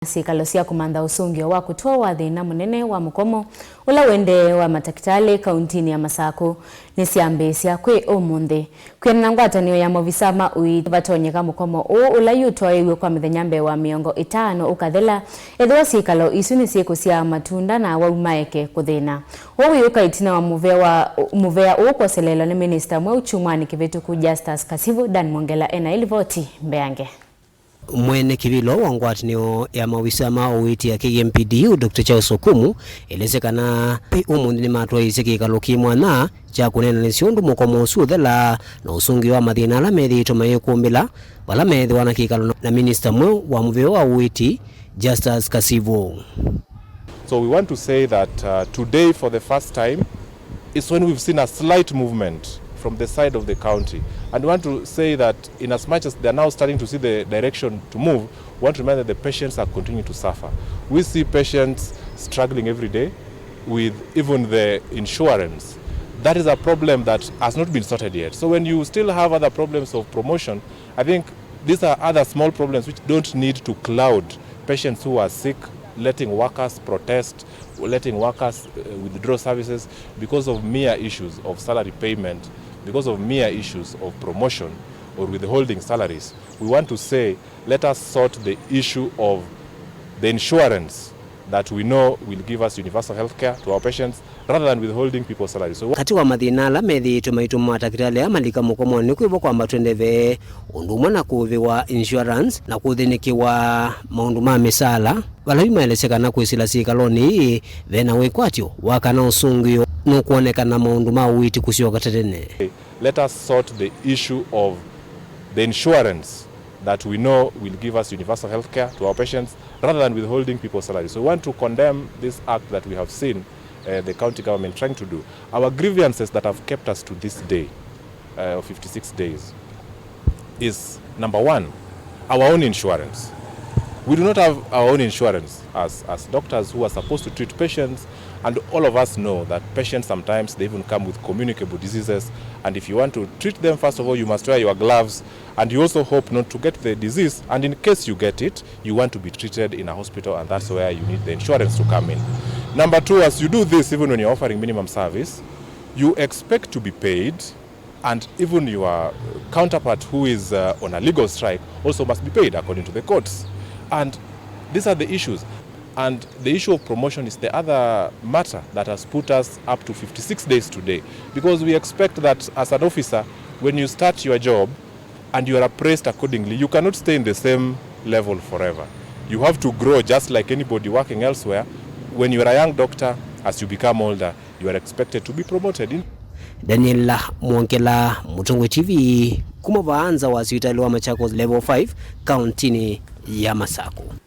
Syikalo sya Kumantha usungio wa kutua wa thina munene wa Mukomo ula uendee wa Matakitali kauntini ya Masaku nisyaambiisya kwi umunthi. Kwianana ngwatanio ya mavisa ma uiiti nivatonyeka Mukomo ula utwaiiwe kwa mithenya mbee wa miongo 5 ukathela ethiwa Syikalo isu nisyikusyaa matunda na awau maeke kuthina. Uiiti wa muvea ukoselelwa ni minista mwe uchumani kivituku Justus Kasivu Dan Mongela ena ilivoti mbeange. Mwene kivilo wa ngwatanio ya mavisa ma uiiti ya KMPDU Dr. Usungoi elezekana umunthi ni matwaisye Syikalo kimwana cha kunena nisyundu Mukomo uthela na usungio wa mathina ala methitwe mayikumbila wala methiwa na Syikalo na minista mwe wa muveo wa uiiti Justus Kasivu. So we want to say that today for the first time is when we've seen a slight movement from the side of the county, and we want to say that in as much as they are now starting to see the direction to move, we want to remind that the patients are continuing to suffer. We see patients struggling every day with even the insurance. That is a problem that has not been sorted yet. So when you still have other problems of promotion, I think these are other small problems which don't need to cloud patients who are sick, letting workers protest, letting workers withdraw services because of mere issues of salary payment, because of mere issues of promotion or withholding salaries. We want to say, let us sort the issue of the insurance that we know will give us universal health care to our patients rather than withholding people's salaries. So kati wa mathina ala methitwe maituma Matakitali amalika Mukomo ni kwivo kwamba twendeve undumwa na kuviwa insurance na kuthinikiwa maundu ma misala wala imaelezekana kwisila Syikalo ni vena wikwatyo wakana usungio nukuonekana maundu ma uiiti kusyoka tetene. Let us sort the issue of the insurance that we know will give us universal health care to our patients rather than withholding people's salaries. So we want to condemn this act that we have seen the county government trying to do. Our grievances that have kept us to this day, 56 days, is number one, our own insurance. We do not have our own insurance as doctors who are supposed to treat patients, and all of us know that patients sometimes they even come with communicable diseases, and if you want to treat them, first of all you must wear your gloves, and you also hope not to get the disease, and in case you get it, you want to be treated in a hospital, and that's where you need the insurance to come in. Number two, as you do this, even when you're offering minimum service, you expect to be paid, and even your counterpart who is on a legal strike also must be paid according to the courts. And these are the issues. And the issue of promotion is the other matter that has put us up to 56 days today. Because we expect that as an officer, when you start your job and you are appraised accordingly, you cannot stay in the same level forever. You have to grow just like anybody working elsewhere. When you are a young doctor, as you become older, you are expected to be promoted. Daniela Mwongela, Mutongwe TV, kumavaanza wa Syikalo wa Machakos level 5, kauntini ya Masaku.